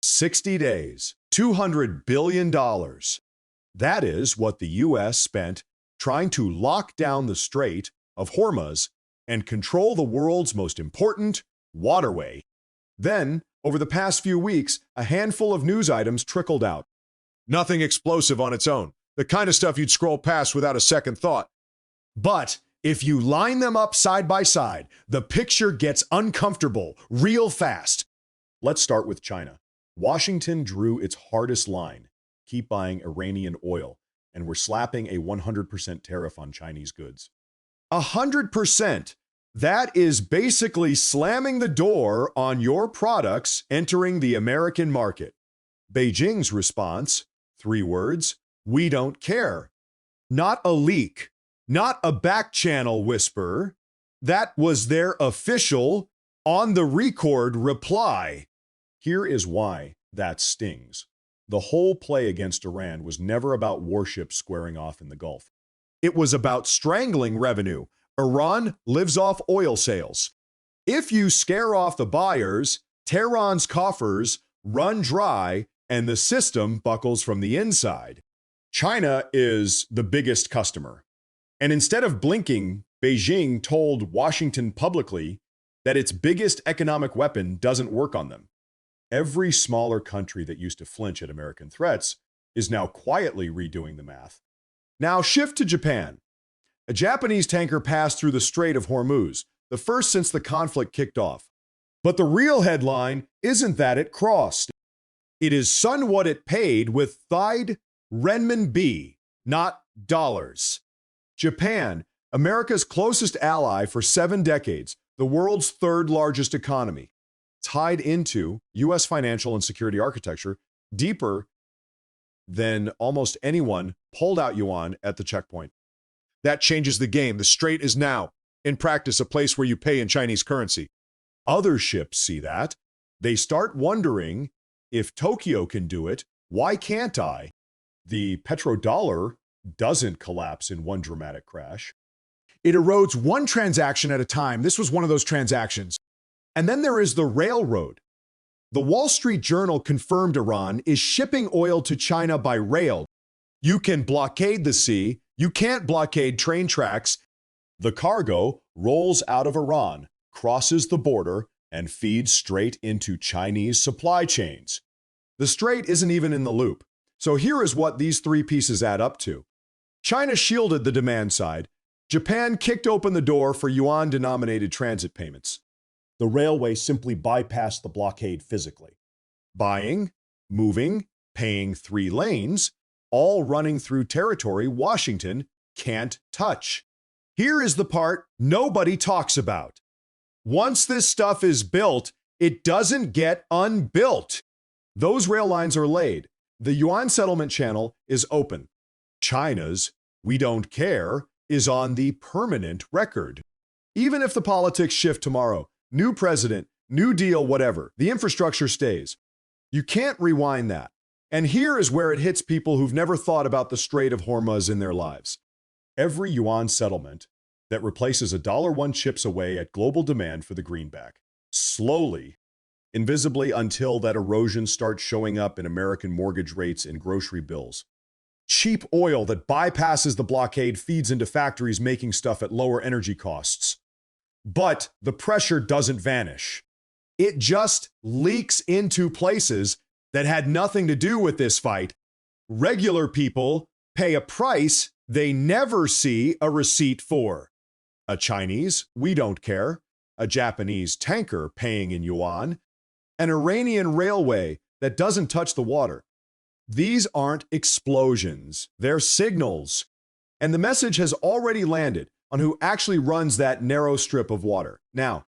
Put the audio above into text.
60 days, $200 billion. That is what the U.S. spent trying to lock down the Strait of Hormuz and control the world's most important waterway. Then, over the past few weeks, a handful of news items trickled out. Nothing explosive on its own, the kind of stuff you'd scroll past without a second thought. But if you line them up side by side, the picture gets uncomfortable real fast. Let's start with China. Washington drew its hardest line: keep buying Iranian oil, and we're slapping a 100% tariff on Chinese goods. 100%. That is basically slamming the door on your products entering the American market. Beijing's response, 3 words: we don't care. Not a leak, not a back-channel whisper. That was their official, on-the-record reply. Here is why that stings. The whole play against Iran was never about warships squaring off in the Gulf. It was about strangling revenue. Iran lives off oil sales. If you scare off the buyers, Tehran's coffers run dry and the system buckles from the inside. China is the biggest customer. And instead of blinking, Beijing told Washington publicly that its biggest economic weapon doesn't work on them. Every smaller country that used to flinch at American threats is now quietly redoing the math. Now shift to Japan. A Japanese tanker passed through the Strait of Hormuz, the first since the conflict kicked off. But the real headline isn't that it crossed. It is son what it paid with Thai renminbi, not dollars. Japan, America's closest ally for 7 decades, the world's 3rd largest economy, tied into U.S. financial and security architecture deeper than almost anyone pulled out yuan at the checkpoint. That changes the game. The strait is now, in practice, a place where you pay in Chinese currency. Other ships see that. They start wondering, if Tokyo can do it, why can't I? The petrodollar doesn't collapse in one dramatic crash. It erodes one transaction at a time. This was one of those transactions. And then there is the railroad. The Wall Street Journal confirmed Iran is shipping oil to China by rail. You can blockade the sea. You can't blockade train tracks. The cargo rolls out of Iran, crosses the border, and feeds straight into Chinese supply chains. The strait isn't even in the loop. So here is what these 3 pieces add up to. China shielded the demand side. Japan kicked open the door for yuan-denominated transit payments. The railway simply bypassed the blockade physically. Buying, moving, paying 3 lanes, all running through territory Washington can't touch. Here is the part nobody talks about. Once this stuff is built, it doesn't get unbuilt. Those rail lines are laid. The yuan settlement channel is open. China's "we don't care" is on the permanent record. Even if the politics shift tomorrow, new president, new deal, whatever, the infrastructure stays. You can't rewind that. And here is where it hits people who've never thought about the Strait of Hormuz in their lives. Every yuan settlement that replaces $1 chips away at global demand for the greenback. Slowly, invisibly, until that erosion starts showing up in American mortgage rates and grocery bills. Cheap oil that bypasses the blockade feeds into factories making stuff at lower energy costs. But the pressure doesn't vanish. It just leaks into places that had nothing to do with this fight. Regular people pay a price they never see a receipt for. A Chinese, "we don't care," a Japanese tanker paying in yuan, an Iranian railway that doesn't touch the water. These aren't explosions, they're signals. And the message has already landed on who actually runs that narrow strip of water. Now,